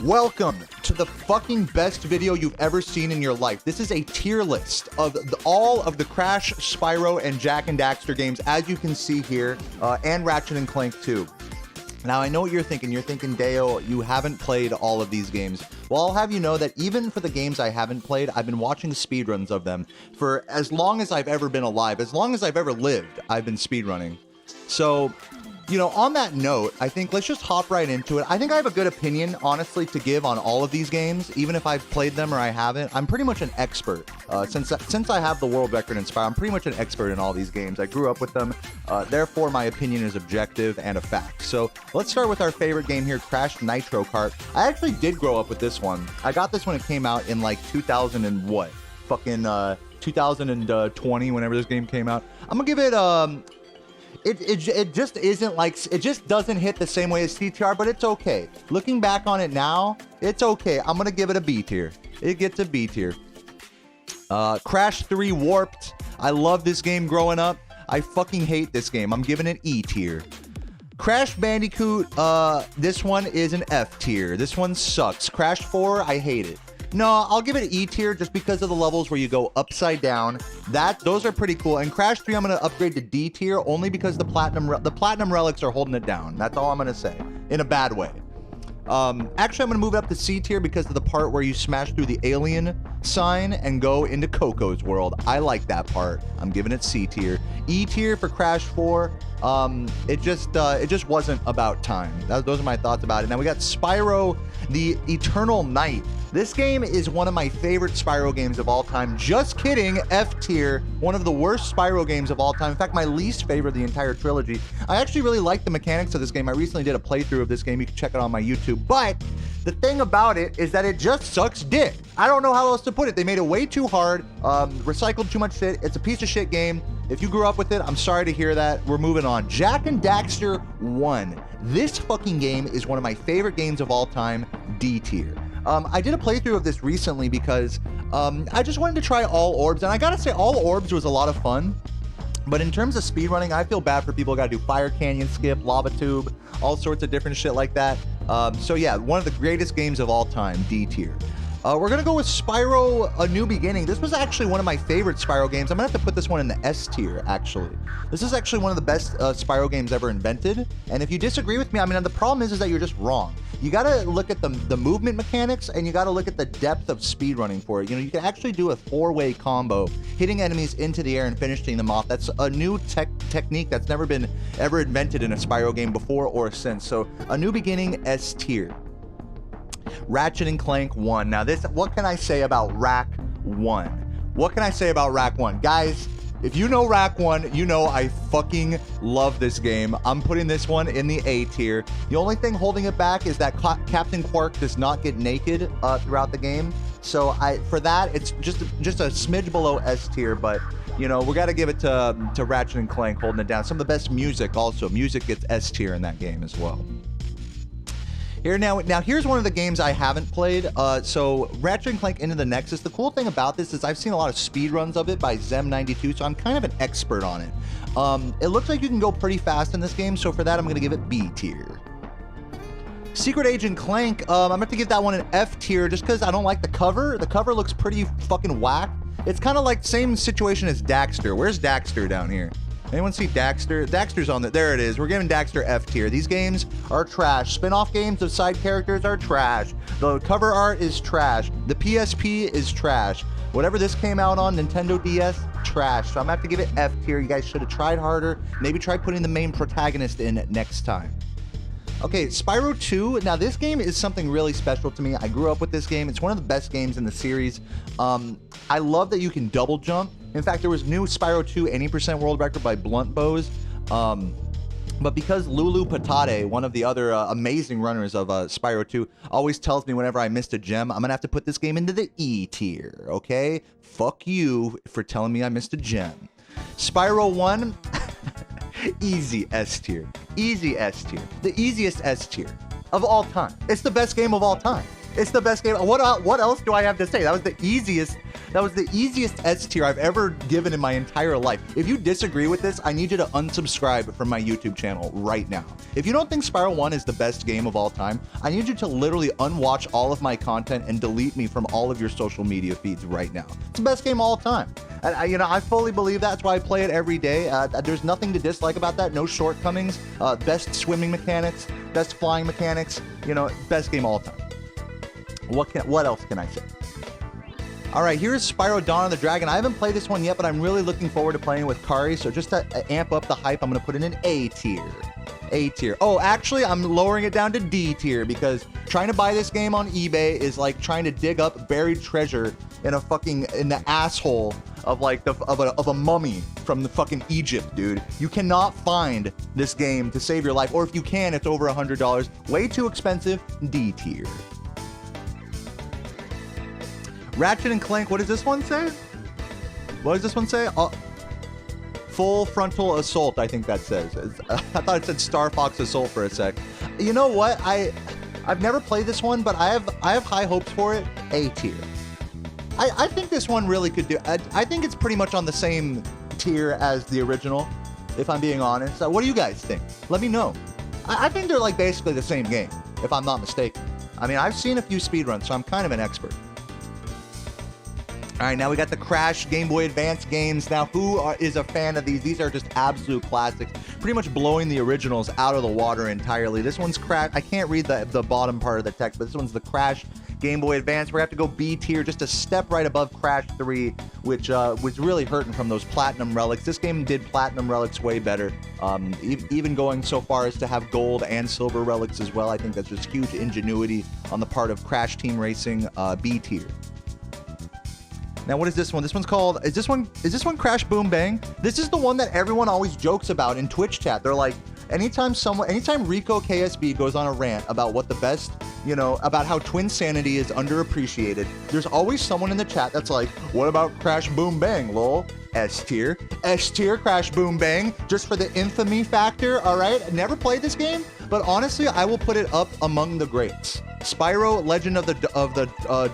Welcome to the fucking best video you've ever seen in your life. This is a tier list of all of the Crash, Spyro, and Jak and Daxter games, as you can see here, and Ratchet and Clank 2. Now, I know what you're thinking. You're thinking, Deo, you haven't played all of these games. Well, I'll have you know that even for the games I haven't played, I've been watching speedruns of them for as long as I've ever been alive. As long as I've ever lived, I've been speedrunning. So, you know, on that note, I think let's just hop right into it. I think I have a good opinion, honestly, to give on all of these games, even if I've played them or I haven't. I'm pretty much an expert. Since I have the world record in Spyro, I'm pretty much an expert in all these games. I grew up with them. Therefore, my opinion is objective and a fact. So let's start with our favorite game here, Crash Nitro Kart. I actually did grow up with this one. I got this when it came out in like 2000 and what? Fucking 2020, whenever this game came out. I'm gonna give it It just isn't like, it just doesn't hit the same way as CTR, but it's okay. Looking back on it now, it's okay. I'm gonna give it a B tier. It gets a B tier. Crash 3 Warped. I love this game growing up. I fucking hate this game. I'm giving it E tier. Crash Bandicoot, this one is an F tier. This one sucks. Crash 4, I hate it. No, I'll give it an E tier just because of the levels where you go upside down. Those are pretty cool. And Crash 3, I'm gonna upgrade to D tier only because the platinum relics are holding it down. That's all I'm gonna say, in a bad way. Actually, I'm gonna move it up to C tier because of the part where you smash through the alien sign and go into Coco's world. I like that part. I'm giving it C tier. E tier for Crash 4. It just wasn't about time. Those are my thoughts about it. Now we got Spyro, the Eternal Night. This game is one of my favorite Spyro games of all time. Just kidding, F tier. One of the worst Spyro games of all time. In fact, my least favorite of the entire trilogy. I actually really like the mechanics of this game. I recently did a playthrough of this game. You can check it on my YouTube. But the thing about it is that it just sucks dick. I don't know how else to put it. They made it way too hard, recycled too much shit. It's a piece of shit game. If you grew up with it, I'm sorry to hear that. We're moving on. Jak and Daxter 1. This fucking game is one of my favorite games of all time. D tier. I did a playthrough of this recently because I just wanted to try all orbs, and I gotta say, all orbs was a lot of fun. But in terms of speedrunning, I feel bad for people who gotta do Fire Canyon skip, Lava Tube, all sorts of different shit like that. So yeah, one of the greatest games of all time, D tier. We're gonna go with Spyro A New Beginning. This was actually one of my favorite Spyro games. I'm gonna have to put this one in the S tier, actually. This is actually one of the best Spyro games ever invented. And if you disagree with me, I mean, the problem is that you're just wrong. You gotta look at the movement mechanics, and you gotta look at the depth of speedrunning for it. You know, you can actually do a 4-way combo, hitting enemies into the air and finishing them off. That's a new technique that's never been ever invented in a Spyro game before or since. So, A New Beginning, S tier. Ratchet and Clank 1. Now this, what can I say about RaC 1? What can I say about RaC 1? Guys, if you know RaC 1, you know I fucking love this game. I'm putting this one in the A tier. The only thing holding it back is that Captain Quark does not get naked throughout the game. So for that, it's just a smidge below S tier, but you know, we got to give it to Ratchet and Clank holding it down. Some of the best music also. Music gets S tier in that game as well. Here now here's one of the games I haven't played. So Ratchet and Clank Into the Nexus. The cool thing about this is I've seen a lot of speedruns of it by Zem92, so I'm kind of an expert on it. It looks like you can go pretty fast in this game, so for that I'm gonna give it B tier. Secret Agent Clank, I'm gonna have to give that one an F tier just because I don't like the cover. The cover looks pretty fucking whack. It's kind of like the same situation as Daxter. Where's Daxter down here? Anyone see Daxter? Daxter's on there it is. We're giving Daxter F tier. These games are trash. Spin-off games of side characters are trash. The cover art is trash. The PSP is trash. Whatever this came out on, Nintendo DS, trash. So I'm gonna have to give it F tier. You guys should have tried harder. Maybe try putting the main protagonist in next time. Okay, Spyro 2. Now this game is something really special to me. I grew up with this game. It's one of the best games in the series. I love that you can double jump. In fact, there was new Spyro 2 80% world record by Blunt Bows. But because Lulu Patate, one of the other amazing runners of Spyro 2, always tells me whenever I missed a gem, I'm gonna have to put this game into the E tier, okay? Fuck you for telling me I missed a gem. Spyro 1, easy S tier. Easy S tier. The easiest S tier of all time. It's the best game of all time. It's the best game. What else do I have to say? That was the easiest That was the easiest S tier I've ever given in my entire life. If you disagree with this, I need you to unsubscribe from my YouTube channel right now. If you don't think Spyro 1 is the best game of all time, I need you to literally unwatch all of my content and delete me from all of your social media feeds right now. It's the best game of all time. And I fully believe that. That's why I play it every day. There's nothing to dislike about that. No shortcomings. Best swimming mechanics, best flying mechanics. Best game of all time. What else can I say? All right, here's Spyro Dawn of the Dragon. I haven't played this one yet, but I'm really looking forward to playing with Kari. So just to amp up the hype, I'm going to put it in A tier. A tier. Oh, actually, I'm lowering it down to D tier because trying to buy this game on eBay is like trying to dig up buried treasure in the asshole of of a mummy from the fucking Egypt, dude. You cannot find this game to save your life, or if you can, it's over $100. Way too expensive. D tier. Ratchet and Clank, what does this one say? What does this one say? Full frontal assault, I think that says. I thought it said Star Fox Assault for a sec. You know what? I've never played this one, but I have high hopes for it. A tier. I think this one really could do. I think it's pretty much on the same tier as the original, if I'm being honest. What do you guys think? Let me know. I think they're like basically the same game, if I'm not mistaken. I mean, I've seen a few speedruns, so I'm kind of an expert. All right, now we got the Crash Game Boy Advance games. Now, who is a fan of these? These are just absolute classics, pretty much blowing the originals out of the water entirely. This one's Crash. I can't read the bottom part of the text, but this one's the Crash Game Boy Advance. We're going to have to go B tier, just a step right above Crash 3, which was really hurting from those Platinum Relics. This game did Platinum Relics way better, even going so far as to have Gold and Silver Relics as well. I think that's just huge ingenuity on the part of Crash Team Racing. B tier. Now, what is this one? This one's called, is this one Crash Boom Bang? This is the one that everyone always jokes about in Twitch chat. They're like, anytime Rico KSB goes on a rant about what the best, about how Twinsanity is underappreciated, there's always someone in the chat that's like, what about Crash Boom Bang, lol? S tier. S tier Crash Boom Bang, just for the infamy factor, all right? Never played this game, but honestly, I will put it up among the greats. Spyro Legend of the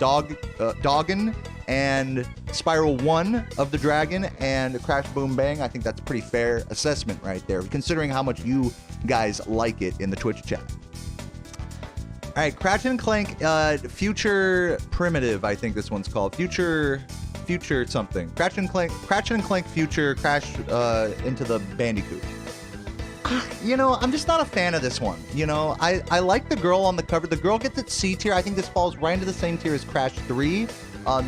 Doggin, and Spyro 1 of the Dragon, and Crash Boom Bang. I think that's a pretty fair assessment right there, considering how much you guys like it in the Twitch chat. All right, Ratchet and Clank Future Primitive, I think this one's called. Future something. Ratchet and Clank Future Crash into the Bandicoot. I'm just not a fan of this one. I like the girl on the cover. The girl gets its C tier. I think this falls right into the same tier as Crash 3.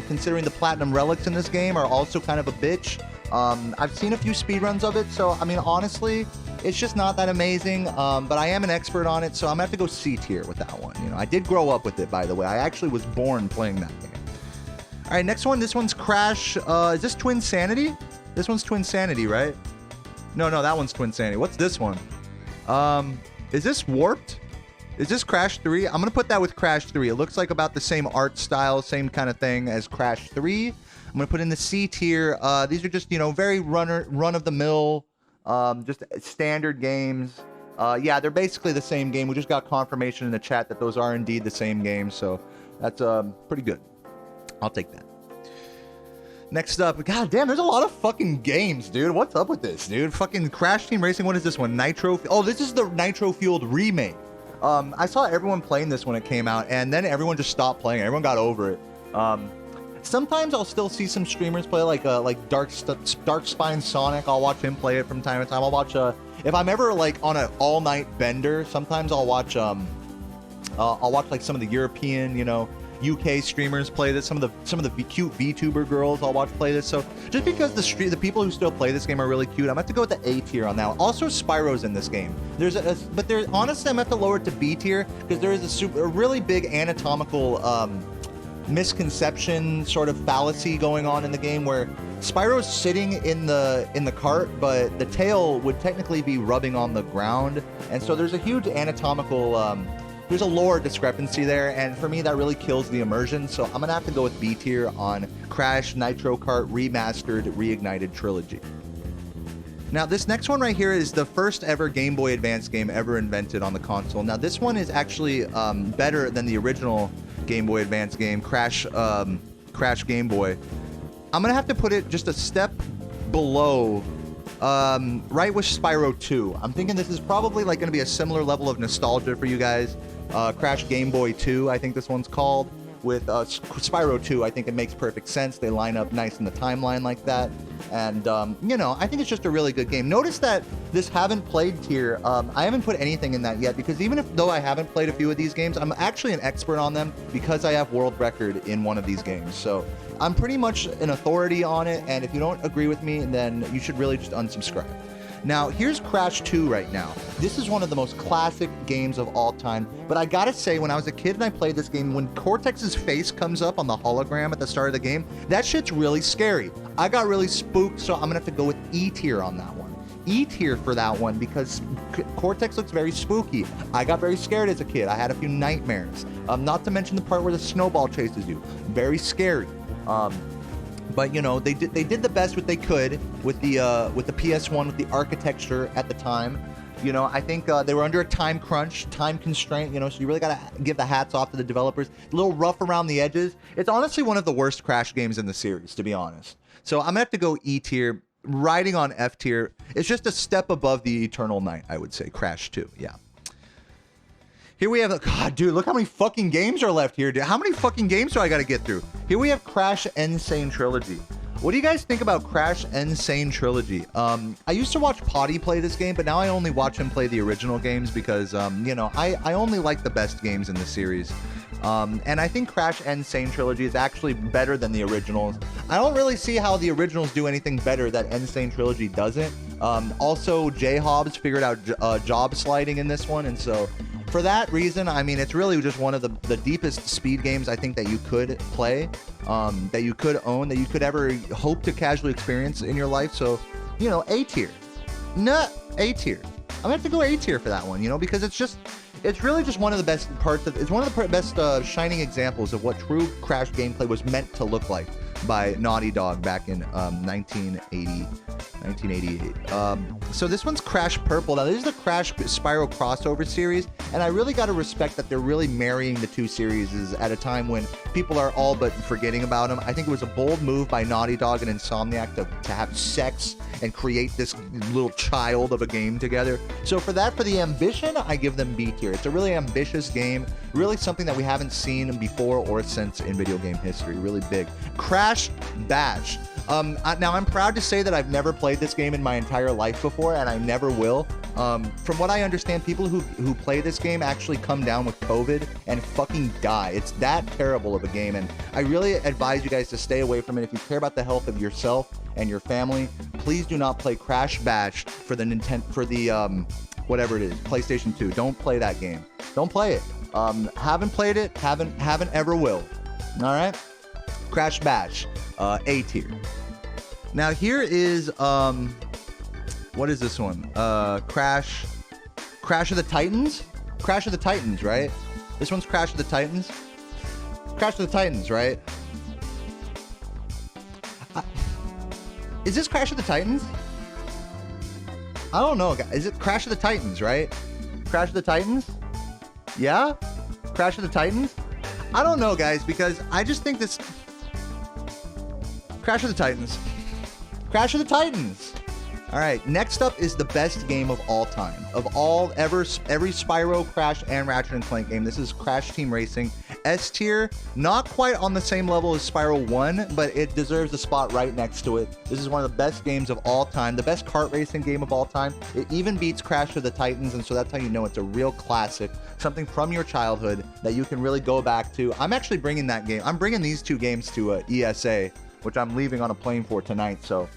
Considering the Platinum Relics in this game are also kind of a bitch. I've seen a few speedruns of it, so, I mean, honestly, it's just not that amazing, but I am an expert on it, so I'm gonna have to go C tier with that one. I did grow up with it, by the way. I actually was born playing that game. All right, next one. This one's Crash. Is this Twinsanity? This one's Twinsanity, right? No, that one's Twinsanity. What's this one? Is this Warped? Is this Crash 3? I'm going to put that with Crash 3. It looks like about the same art style, same kind of thing as Crash 3. I'm going to put in the C tier. These are just, very run-of-the-mill, just standard games. Yeah, they're basically the same game. We just got confirmation in the chat that those are indeed the same games, so that's pretty good. I'll take that. Next up, god damn, there's a lot of fucking games, dude. What's up with this, dude? Fucking Crash Team Racing, what is this one? Nitro? Oh, this is the Nitro Fueled remake. I saw everyone playing this when it came out, and then everyone just stopped playing it. Everyone got over it. Sometimes I'll still see some streamers play, like Dark Spine Sonic. I'll watch him play it from time to time. I'll watch, if I'm ever like on an all-night bender, sometimes I'll watch like some of the European, UK streamers play this. Some of the cute VTuber girls I'll watch play this. So just because the people who still play this game are really cute, I'm gonna have to go with the A tier on that one. Also, Spyro's in this game. But honestly, I'm gonna have to lower it to B tier because there is a really big anatomical misconception, sort of fallacy going on in the game where Spyro's sitting in the cart, but the tail would technically be rubbing on the ground, and so there's a huge anatomical. There's a lore discrepancy there, and for me, that really kills the immersion, so I'm gonna have to go with B tier on Crash Nitro Kart Remastered Reignited Trilogy. Now, this next one right here is the first ever Game Boy Advance game ever invented on the console. Now, this one is actually better than the original Game Boy Advance game, Crash Game Boy. I'm gonna have to put it just a step below, right with Spyro 2. I'm thinking this is probably like gonna be a similar level of nostalgia for you guys. Crash Game Boy 2, I think this one's called. With Spyro 2, I think it makes perfect sense. They line up nice in the timeline like that. And, you know, I think it's just a really good game. Notice that this haven't played tier, I haven't put anything in that yet, because though I haven't played a few of these games, I'm actually an expert on them because I have world record in one of these games. So I'm pretty much an authority on it, and if you don't agree with me, then you should really just unsubscribe. Now, here's Crash 2 right now. This is one of the most classic games of all time, but I gotta say, when I was a kid and I played this game, when Cortex's face comes up on the hologram at the start of the game, that shit's really scary. I got really spooked, so I'm gonna have to go with E tier on that one. E tier for that one because Cortex looks very spooky. I got very scared as a kid. I had a few nightmares. Not to mention the part where the snowball chases you. Very scary. But you know, they did the best what they could with the PS1, with the architecture at the time. You know, I think they were under a time crunch, time constraint, you know, so you really gotta give the hats off to the developers. A little rough around the edges. It's honestly one of the worst Crash games in the series, to be honest. So I'm gonna have to go E tier, riding on F tier. It's just a step above the Eternal Night, I would say. Crash 2, yeah. Here we have, God, dude, look how many fucking games are left here, dude. How many fucking games do I gotta get through? Here we have Crash Insane Trilogy. What do you guys think about Crash Insane Trilogy? I used to watch Potty play this game, but now I only watch him play the original games because, you know, I only like the best games in the series. And I think Crash Insane Trilogy is actually better than the originals. I don't really see how the originals do anything better that Insane Trilogy doesn't. Also, J-Hobbs figured out job sliding in this one, and so for that reason, I mean, it's really just one of the deepest speed games I think that you could play, that you could own, that you could ever hope to casually experience in your life. So, you know, A tier. No, A tier. I'm gonna have to go A tier for that one, you know, because it's really just one of the best parts of, it's one of the best shining examples of what true Crash gameplay was meant to look like by Naughty Dog back in 1988. So this one's Crash Purple. Now this is the Crash Spyro crossover series, and I really got to respect that they're really marrying the two series at a time when people are all but forgetting about them. I think it was a bold move by Naughty Dog and Insomniac to have sex and create this little child of a game together. So for the ambition, I give them B tier. It's a really ambitious game, really something that we haven't seen before or since in video game history. Really big. Crash Bash. Now I'm proud to say that I've never played this game in my entire life before, and I never will. From what I understand, people who play this game actually come down with COVID and fucking die. It's that terrible of a game, and I really advise you guys to stay away from it. If you care about the health of yourself and your family, please do not play Crash Bash for the whatever it is, PlayStation 2. Don't play that game. Don't play it. Haven't played it. Haven't ever will. All right. Crash Bash, A tier. Now here is what is this one? Crash of the Titans? Crash of the Titans, right? This one's Crash of the Titans. Crash of the Titans, right? Is this Crash of the Titans? I don't know, guys. Is it Crash of the Titans, right? Crash of the Titans? Yeah? Crash of the Titans? I don't know, guys, because I just think this... Crash of the Titans. Crash of the Titans. All right, next up is the best game of all time. Of every Spyro, Crash, and Ratchet and Clank game. This is Crash Team Racing. S tier, not quite on the same level as Spyro 1, but it deserves a spot right next to it. This is one of the best games of all time, the best kart racing game of all time. It even beats Crash of the Titans, and so that's how you know it's a real classic, something from your childhood that you can really go back to. I'm actually bringing that game. I'm bringing these two games to ESA, which I'm leaving on a plane for tonight, so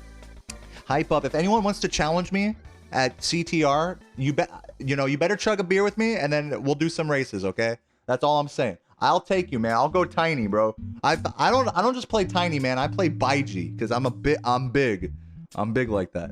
hype up. If anyone wants to challenge me at CTR, you better chug a beer with me, and then we'll do some races, okay? That's all I'm saying. I'll take you, man. I'll go tiny, bro. I don't just play tiny, man. I play Baiji because I'm big. I'm big like that.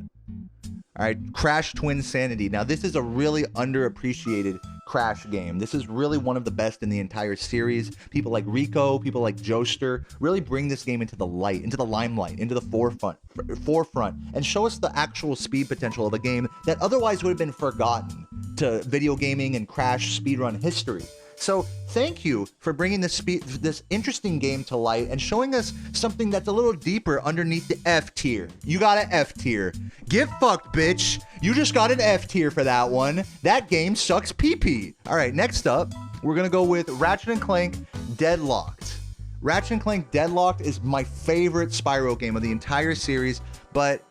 All right, Crash Twin Sanity. Now this is a really underappreciated Crash game. This is really one of the best in the entire series. People like Rico, people like Joester really bring this game into the light, into the limelight, into the forefront, and show us the actual speed potential of a game that otherwise would have been forgotten to video gaming and Crash speedrun history. So thank you for bringing this interesting game to light and showing us something that's a little deeper underneath the F tier. You got an F tier. Get fucked, bitch. You just got an F tier for that one. That game sucks pee-pee. All right, next up, we're gonna go with Ratchet and Clank Deadlocked. Ratchet and Clank Deadlocked is my favorite Spyro game of the entire series, but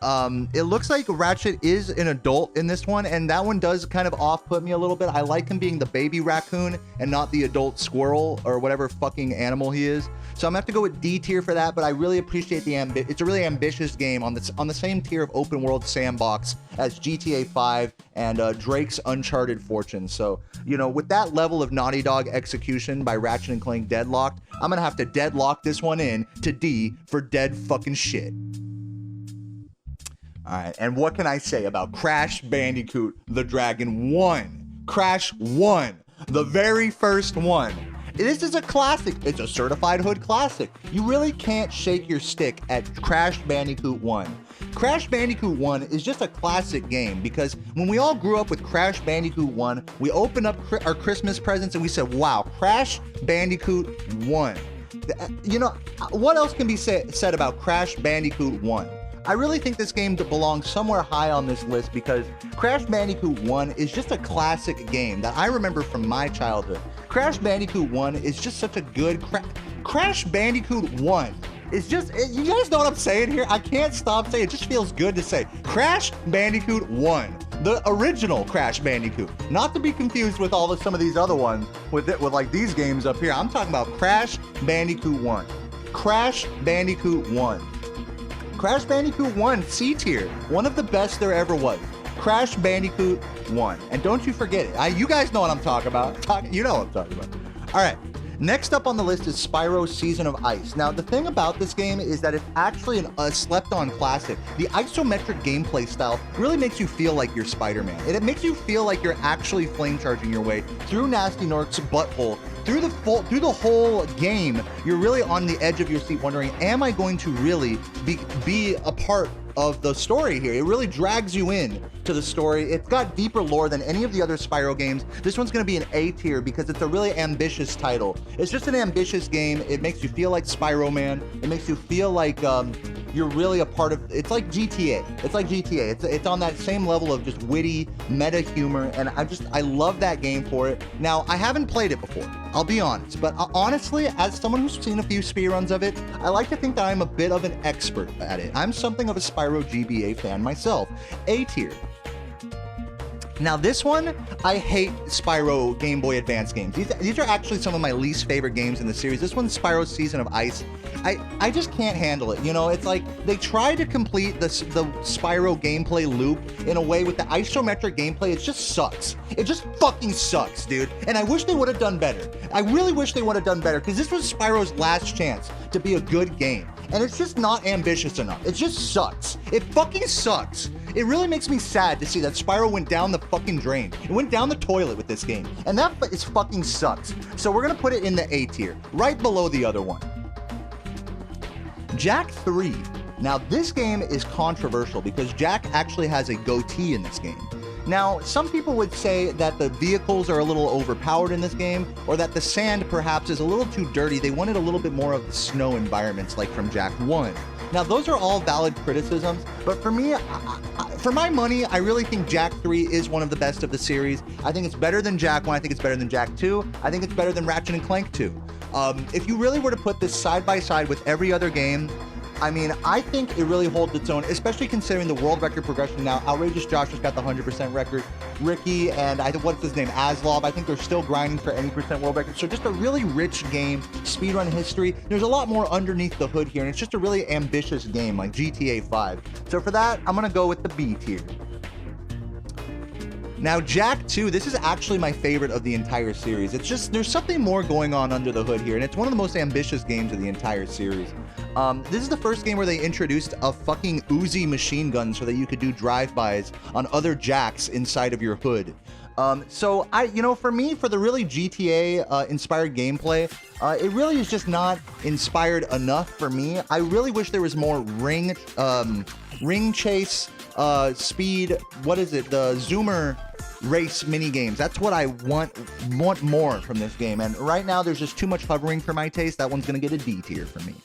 it looks like Ratchet is an adult in this one, and that one does kind of off-put me a little bit. I like him being the baby raccoon and not the adult squirrel or whatever fucking animal he is. So I'm gonna have to go with D tier for that, but I really appreciate it's a really ambitious game on the same tier of open world sandbox as GTA 5 and Drake's Uncharted Fortune. So, you know, with that level of Naughty Dog execution by Ratchet and Clank Deadlocked, I'm gonna have to deadlock this one in to D for dead fucking shit. All right, and what can I say about Crash Bandicoot the Dragon 1? Crash 1, the very first one. This is a classic. It's a certified hood classic. You really can't shake your stick at Crash Bandicoot 1. Crash Bandicoot 1 is just a classic game because when we all grew up with Crash Bandicoot 1, we opened up our Christmas presents and we said, wow, Crash Bandicoot 1. You know, what else can be said about Crash Bandicoot 1? I really think this game belongs somewhere high on this list because Crash Bandicoot 1 is just a classic game that I remember from my childhood. Crash Bandicoot 1 is just such a good Crash Bandicoot 1 is just, you guys know what I'm saying here? I can't stop saying it. Just feels good to say Crash Bandicoot 1, the original Crash Bandicoot, not to be confused with some of these other ones with like these games up here. I'm talking about Crash Bandicoot 1. Crash Bandicoot 1. Crash Bandicoot 1, C tier, one of the best there ever was. Crash Bandicoot 1. And don't you forget it. You guys know what I'm talking about. You know what I'm talking about. All right. Next up on the list is Spyro Season of Ice. Now, the thing about this game is that it's actually a slept-on classic. The isometric gameplay style really makes you feel like you're Spider-Man. It makes you feel like you're actually flame-charging your way through Nasty Nork's butthole. Through the whole game, you're really on the edge of your seat wondering, am I going to really be a part of the story here? It really drags you in to the story. It's got deeper lore than any of the other Spyro games. This one's gonna be an A tier because it's a really ambitious title. It's just an ambitious game. It makes you feel like Spyro Man. It makes you feel like you're really a part of, it's like GTA. It's like GTA. It's on that same level of just witty, meta humor, and I love that game for it. Now, I haven't played it before, I'll be honest, but honestly, as someone who's seen a few speedruns of it, I like to think that I'm a bit of an expert at it. I'm something of a Spyro GBA fan myself. A tier. Now this one, I hate Spyro Game Boy Advance games. These are actually some of my least favorite games in the series. This one's Spyro Season of Ice. I just can't handle it. You know, it's like they try to complete the Spyro gameplay loop in a way with the isometric gameplay. It just sucks. It just fucking sucks, dude. And I wish they would have done better. I really wish they would have done better because this was Spyro's last chance to be a good game. And it's just not ambitious enough. It just sucks. It fucking sucks. It really makes me sad to see that Spyro went down the fucking drain. It went down the toilet with this game. And that is fucking sucks. So we're gonna put it in the A tier, right below the other one. Jak 3. Now this game is controversial because Jak actually has a goatee in this game. Now, some people would say that the vehicles are a little overpowered in this game, or that the sand perhaps is a little too dirty. They wanted a little bit more of the snow environments like from Jak 1. Now, those are all valid criticisms, but for me, for my money, I really think Jak 3 is one of the best of the series. I think it's better than Jak 1, I think it's better than Jak 2, I think it's better than Ratchet and Clank 2. If you really were to put this side by side with every other game, I mean, I think it really holds its own, especially considering the world record progression now. Outrageous Josh has got the 100% record. Ricky and what's his name, Aslov, I think they're still grinding for any percent world record. So just a really rich game, speedrun history. There's a lot more underneath the hood here, and it's just a really ambitious game like GTA 5. So for that, I'm gonna go with the B tier. Now, Jak 2, this is actually my favorite of the entire series. It's just, there's something more going on under the hood here, and it's one of the most ambitious games of the entire series. This is the first game where they introduced a fucking Uzi machine gun so that you could do drive-bys on other Jaks inside of your hood. So for me, for the really GTA inspired gameplay, it really is just not inspired enough for me. I really wish there was more ring chase, speed, what is it? The Zoomer race mini games. That's what I want more from this game. And right now there's just too much hovering for my taste. That one's gonna get a D tier for me.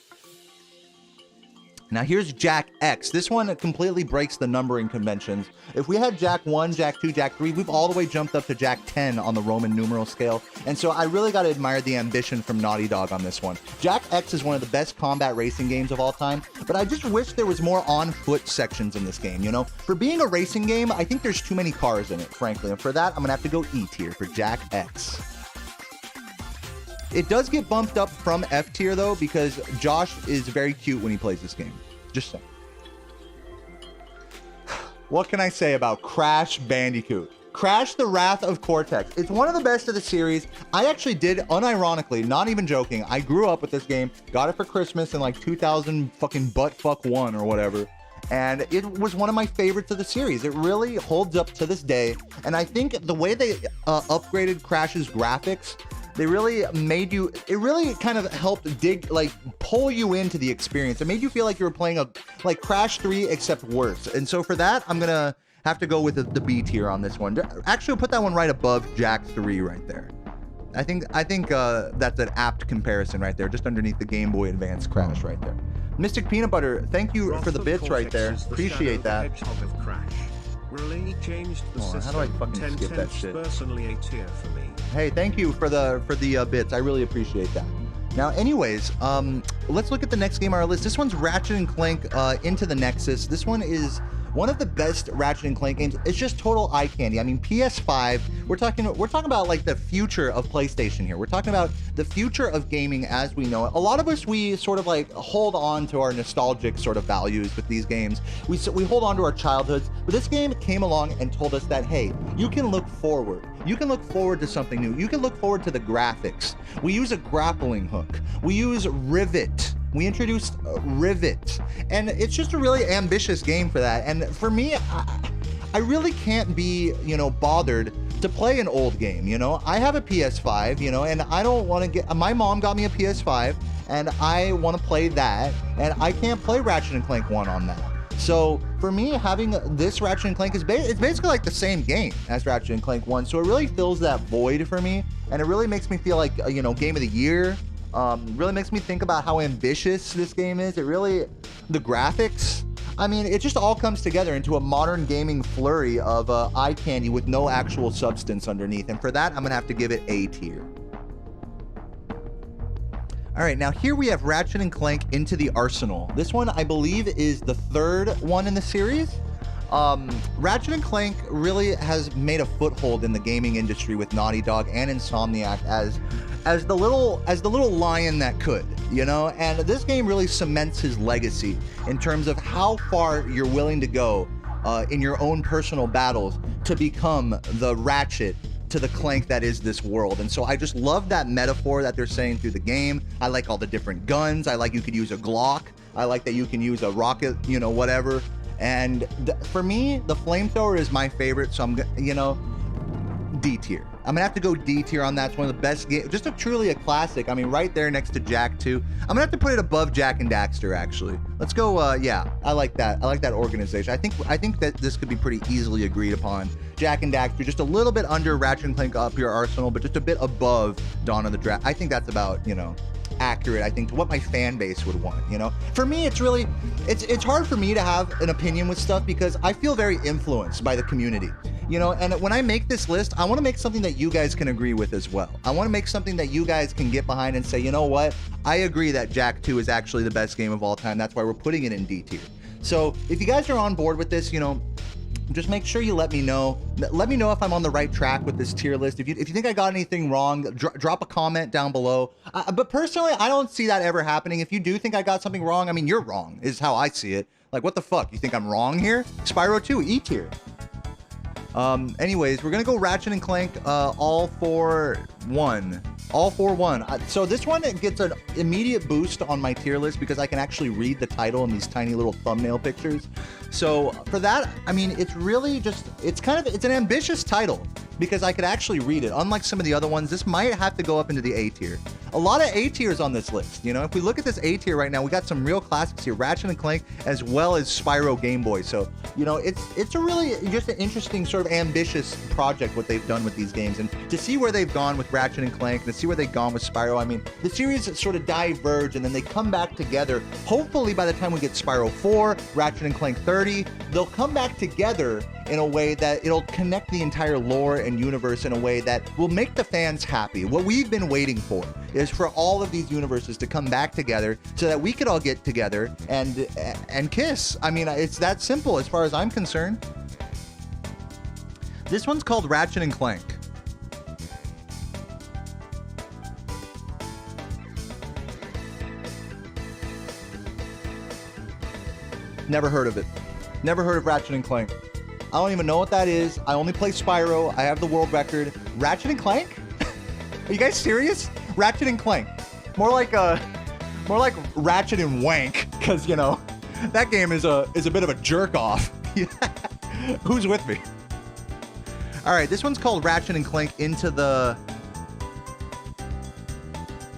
Now here's Jak X. This one completely breaks the numbering conventions. If we had Jak 1, Jak 2, Jak 3, we've all the way jumped up to Jak 10 on the Roman numeral scale. And so I really got to admire the ambition from Naughty Dog on this one. Jak X is one of the best combat racing games of all time, but I just wish there was more on-foot sections in this game, you know? For being a racing game, I think there's too many cars in it, frankly. And for that, I'm going to have to go E tier for Jak X. It does get bumped up from F tier though, because Josh is very cute when he plays this game. Just saying. What can I say about Crash Bandicoot? Crash the Wrath of Cortex. It's one of the best of the series. I actually did, unironically, not even joking, I grew up with this game, got it for Christmas in like 2000 fucking buttfuck1 or whatever. And it was one of my favorites of the series. It really holds up to this day. And I think the way they upgraded Crash's graphics, they really made you, it really kind of helped pull you into the experience. It made you feel like you were playing like Crash 3 except worse. And so for that, I'm gonna have to go with the B tier on this one. Actually, I'll put that one right above Jak 3 right there. I think that's an apt comparison right there, just underneath the Game Boy Advance Crash right there. Mystic Peanut Butter, thank you for the bits right there. Appreciate that. Really changed the system. How do I fucking skip that shit? Personally a tier for me. Hey, thank you for the bits. I really appreciate that. Now, anyways, let's look at the next game on our list. This one's Ratchet and Clank Into the Nexus. This one is one of the best Ratchet and Clank games. It's just total eye candy. I mean, PS5, we're talking about like the future of PlayStation here. We're talking about the future of gaming as we know it. A lot of us, we sort of like hold on to our nostalgic sort of values with these games. We hold on to our childhoods, but this game came along and told us that, hey, you can look forward. You can look forward to something new. You can look forward to the graphics. We use a grappling hook. We use Rivet. We introduced Rivet, and it's just a really ambitious game for that. And for me, I really can't be, bothered to play an old game. I have a PS5, and I don't want to get, my mom got me a PS5 and I want to play that, and I can't play Ratchet and Clank 1 on that. So for me, having this Ratchet and Clank it's basically like the same game as Ratchet and Clank 1. So it really fills that void for me, and it really makes me feel like, game of the year. Really makes me think about how ambitious this game is. The graphics, I mean, it just all comes together into a modern gaming flurry of eye candy with no actual substance underneath. And for that, I'm gonna have to give it A tier. All right, now here we have Ratchet and Clank Into the Arsenal. This one, I believe, is the third one in the series. Ratchet and Clank really has made a foothold in the gaming industry with Naughty Dog and Insomniac as the little lion that could, and this game really cements his legacy in terms of how far you're willing to go in your own personal battles to become the Ratchet to the Clank that is this world. And so I just love that metaphor that they're saying through the game. I like all the different guns. I like you could use a Glock. I like that you can use a rocket, whatever. And for me, the flamethrower is my favorite, so I'm, D tier. I'm gonna have to go D tier on that. It's one of the best games, just truly a classic. I mean, right there next to Jak 2. I'm gonna have to put it above Jak and Daxter, actually. Let's go, yeah, I like that. I like that organization. I think that this could be pretty easily agreed upon. Jak and Daxter, just a little bit under Ratchet and Clank Up Your Arsenal, but just a bit above Dawn of the Dragon. I think that's about, accurate, I think, to what my fan base would want. For me, it's really, it's hard for me to have an opinion with stuff because I feel very influenced by the community, and when I make this list, I want to make something that you guys can agree with as well. I want to make something that you guys can get behind and say, you know what, I agree that Jak 2 is actually the best game of all time. That's why we're putting it in D tier. So if you guys are on board with this, just make sure you let me know. Let me know if I'm on the right track with this tier list. If you think I got anything wrong, drop a comment down below. But personally, I don't see that ever happening. If you do think I got something wrong, I mean, you're wrong, is how I see it. Like, what the fuck? You think I'm wrong here? Spyro 2, E tier. Anyways, we're gonna go Ratchet and Clank all for one. So this one, it gets an immediate boost on my tier list because I can actually read the title in these tiny little thumbnail pictures. So for that, I mean, it's really just, it's an ambitious title. because I could actually read it. Unlike some of the other ones, this might have to go up into the A tier. A lot of A tiers on this list. You know, if we look at this A tier right now, we got some real classics here, Ratchet and Clank, as well as Spyro Game Boy. So, you know, it's a really just an interesting sort of ambitious project what they've done with these games. And to see where they've gone with Ratchet and Clank, to see where they've gone with Spyro, I mean, the series sort of diverge and then they come back together. Hopefully by the time we get Spyro 4, Ratchet and Clank 30, they'll come back together in a way that it'll connect the entire lore and universe in a way that will make the fans happy. What we've been waiting for is for all of these universes to come back together so that we could all get together and kiss. I mean, it's that simple as far as I'm concerned. This one's called Ratchet and Clank. Never heard of it. Never heard of Ratchet and Clank. I don't even know what that is. I only play Spyro. I have the world record. Ratchet and Clank? Are you guys serious? Ratchet and Clank. More like Ratchet and Wank, because you know that game is a bit of a jerk off. Who's with me? All right, this one's called Ratchet and Clank Into the.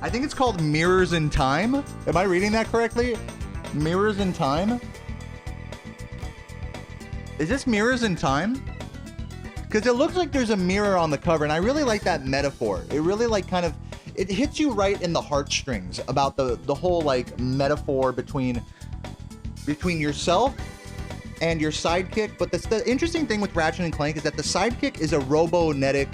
I think it's called Mirrors in Time. Am I reading that correctly? Mirrors in Time. Is this Mirrors in Time? Because it looks like there's a mirror on the cover, and I really like that metaphor. It really like kind of, it hits you right in the heartstrings about the whole like metaphor between yourself and your sidekick. But the interesting thing with Ratchet and Clank is that the sidekick is a robotic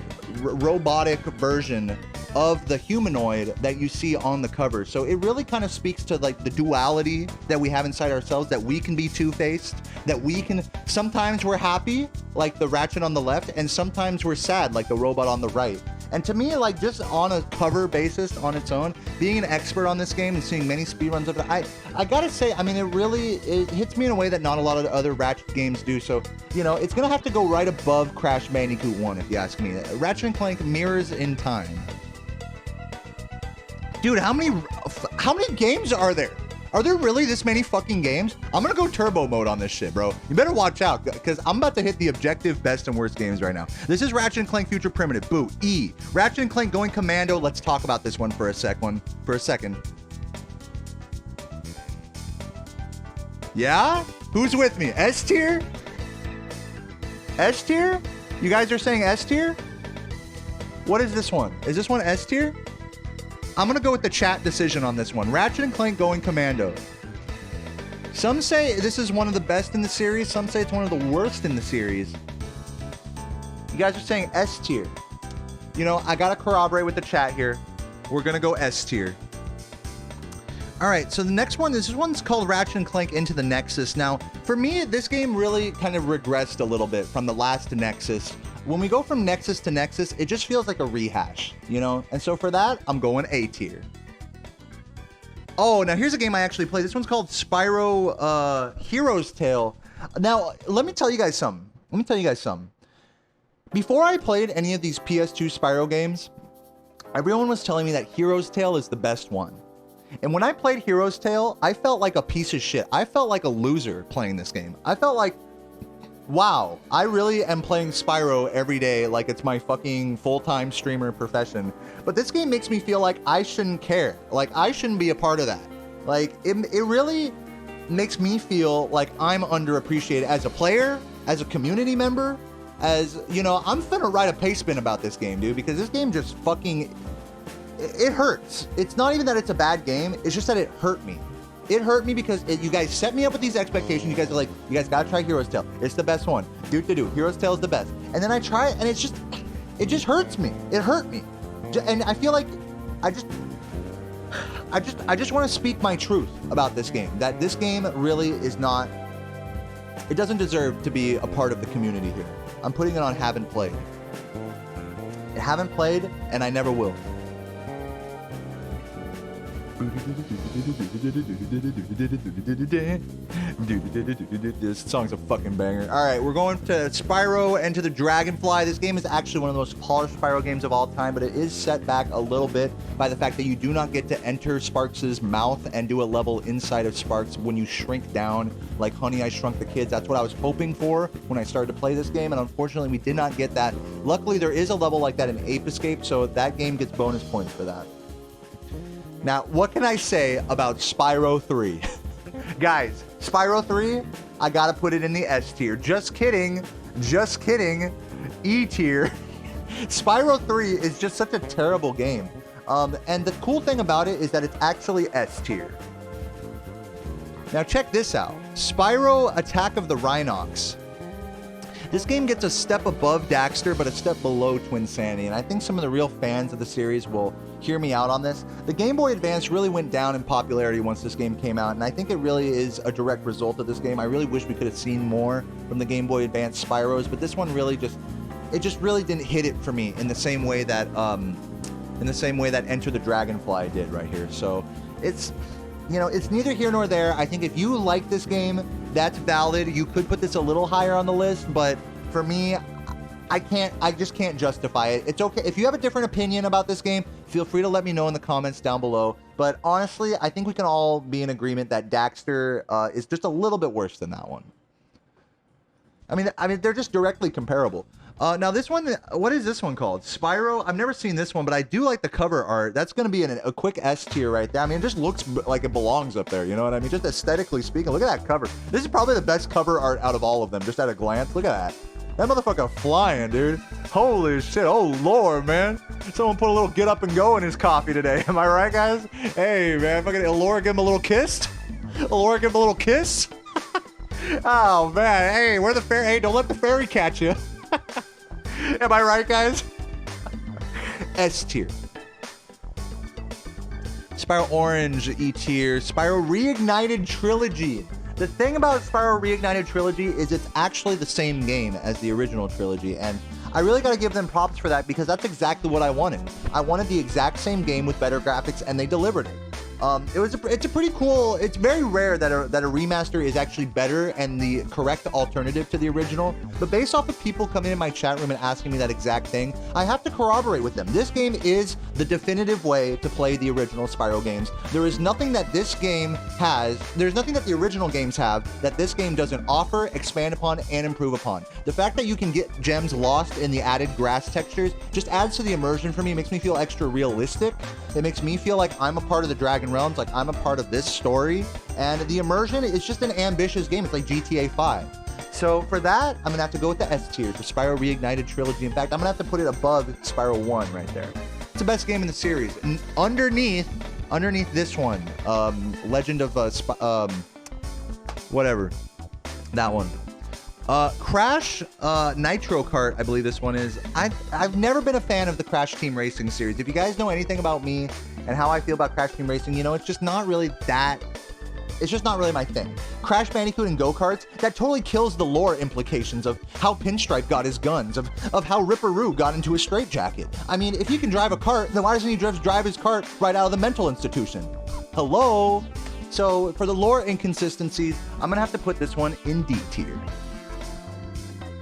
version of the humanoid that you see on the cover. So it really kind of speaks to like the duality that we have inside ourselves, that we can be two-faced, that we can, sometimes we're happy like the Ratchet on the left, and sometimes we're sad like the robot on the right. And to me, like just on a cover basis on its own, being an expert on this game and seeing many speedruns of it, I gotta say, I mean, it hits me in a way that not a lot of the other Ratchet games do. So, you know, it's gonna have to go right above Crash Bandicoot 1 if you ask me. Ratchet and Clank Mirrors in Time. Dude, how many games are there? Are there really this many fucking games? I'm gonna go turbo mode on this shit, bro. You better watch out, because I'm about to hit the objective best and worst games right now. This is Ratchet and Clank Future Primitive. Boo. E. Ratchet and Clank Going Commando. Let's talk about this one for a second. Yeah? Who's with me? S tier? S tier? You guys are saying S tier? What is this one? Is this one S tier? I'm gonna go with the chat decision on this one. Ratchet and Clank Going Commando. Some say this is one of the best in the series. Some say it's one of the worst in the series. You guys are saying S tier. You know, I gotta corroborate with the chat here. We're gonna go S tier. All right, so the next one, this one's called Ratchet and Clank Into the Nexus. Now, for me, this game really kind of regressed a little bit from the last Nexus. When we go from Nexus to Nexus, it just feels like a rehash, you know? And so for that, I'm going A tier. Oh, now here's a game I actually played. This one's called Spyro Hero's Tale. Now, let me tell you guys something. Before I played any of these PS2 Spyro games, everyone was telling me that Hero's Tale is the best one. And when I played Hero's Tale, I felt like a piece of shit. I felt like a loser playing this game. I felt like, wow, I really am playing Spyro every day like it's my fucking full-time streamer profession. But this game makes me feel like I shouldn't care. Like, I shouldn't be a part of that. Like, it really makes me feel like I'm underappreciated as a player, as a community member, as, you know, I'm finna write a paste bin about this game, dude, because this game just fucking, it hurts. It's not even that it's a bad game, it's just that it hurt me. It hurt me because you guys set me up with these expectations. You guys are like, you guys gotta try Hero's Tale. It's the best one. Do. Hero's Tale is the best. And then I try it, and it just hurts me. It hurt me. And I feel like I just want to speak my truth about this game. That this game really is not, it doesn't deserve to be a part of the community here. I'm putting it on haven't played. I haven't played, and I never will. This song's a fucking banger. All right, we're going to Spyro and to the Dragonfly. This game is actually one of the most polished Spyro games of all time, but it is set back a little bit by the fact that you do not get to enter Sparks' mouth and do a level inside of Sparks when you shrink down like Honey, I Shrunk the Kids. That's what I was hoping for when I started to play this game, and unfortunately we did not get that. Luckily, there is a level like that in Ape Escape, so that game gets bonus points for that. Now, what can I say about Spyro 3? Guys, Spyro 3, I gotta put it in the S tier. Just kidding. Just kidding. E tier. Spyro 3 is just such a terrible game. And the cool thing about it is that it's actually S tier. Now check this out. Spyro Attack of the Rhinox. This game gets a step above Daxter, but a step below Twinsanity, and I think some of the real fans of the series will hear me out on this. The Game Boy Advance really went down in popularity once this game came out, and I think it really is a direct result of this game. I really wish we could have seen more from the Game Boy Advance Spyros, but this one really just really didn't hit it for me in the same way that Enter the Dragonfly did right here. So it's, you know, it's neither here nor there. I think if you like this game, that's valid. You could put this a little higher on the list, but for me, I just can't justify it. It's okay. If you have a different opinion about this game, feel free to let me know in the comments down below. But honestly, I think we can all be in agreement that Daxter is just a little bit worse than that one. I mean, they're just directly comparable. Now this one, what is this one called? Spyro? I've never seen this one, but I do like the cover art. That's going to be a quick S tier right there. I mean, it just looks like it belongs up there, you know what I mean? Just aesthetically speaking, look at that cover. This is probably the best cover art out of all of them, just at a glance. Look at that. That motherfucker flying, dude. Holy shit. Oh, Lord, man. Someone put a little get up and go in his coffee today. Am I right, guys? Hey, man. Fucking Elora give him a little kiss? Elora give him a little kiss? Oh, man. Hey, where the fairy? Hey, don't let the fairy catch you. Am I right, guys? S tier. Spyro Orange, E tier. Spyro Reignited Trilogy. The thing about Spyro Reignited Trilogy is it's actually the same game as the original trilogy, and I really gotta give them props for that because that's exactly what I wanted. I wanted the exact same game with better graphics, and they delivered it. It's a pretty cool. It's very rare that a remaster is actually better and the correct alternative to the original. But based off of people coming in my chat room and asking me that exact thing, I have to corroborate with them. This game is the definitive way to play the original Spyro games. There is nothing that this game has. There's nothing that the original games have that this game doesn't offer, expand upon, and improve upon. The fact that you can get gems lost in the added grass textures just adds to the immersion for me. It makes me feel extra realistic. It makes me feel like I'm a part of the Dragon Realms, like I'm a part of this story, and the immersion is just an ambitious game. It's like GTA 5. So for that, I'm gonna have to go with the S tier for Spyro Reignited Trilogy. In fact, I'm gonna have to put it above Spyro 1 right there. It's the best game in the series. And underneath this one, Legend of whatever, that one. Crash Nitro Kart, I believe this one is. I've never been a fan of the Crash Team Racing series. If you guys know anything about me and how I feel about Crash Team Racing, you know, it's just not really my thing. Crash Bandicoot and go-karts, that totally kills the lore implications of how Pinstripe got his guns, of how Ripperoo got into a straitjacket. I mean, if he can drive a cart, then why doesn't he just drive his cart right out of the mental institution? Hello? So for the lore inconsistencies, I'm gonna have to put this one in D tier.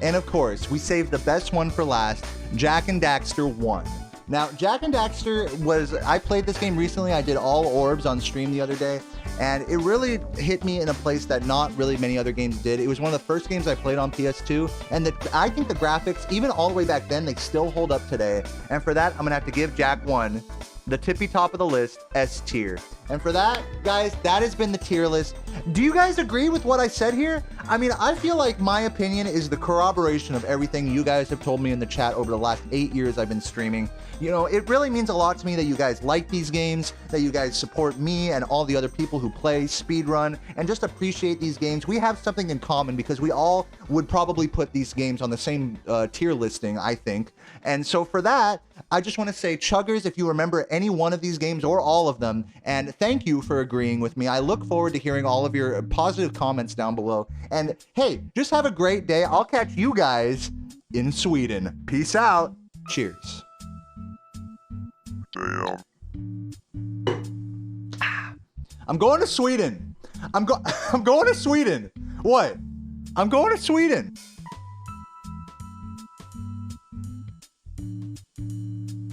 And of course, we saved the best one for last, Jak and Daxter 1. Now, Jak and Daxter I played this game recently. I did all orbs on stream the other day, and it really hit me in a place that not really many other games did. It was one of the first games I played on PS2, and I think the graphics, even all the way back then, they still hold up today. And for that, I'm gonna have to give Jak 1 the tippy top of the list, S tier. And for that, guys, that has been the tier list. Do you guys agree with what I said here? I mean, I feel like my opinion is the corroboration of everything you guys have told me in the chat over the last 8 years I've been streaming. You know, it really means a lot to me that you guys like these games, that you guys support me and all the other people who play, speedrun, and just appreciate these games. We have something in common because we all would probably put these games on the same tier listing, I think. And so for that, I just want to say, Chuggers, if you remember any one of these games or all of them, and thank you for agreeing with me. I look forward to hearing all of your positive comments down below. And hey, just have a great day. I'll catch you guys in Sweden. Peace out. Cheers. Damn. I'm going to Sweden. I'm going to Sweden. What? I'm going to Sweden.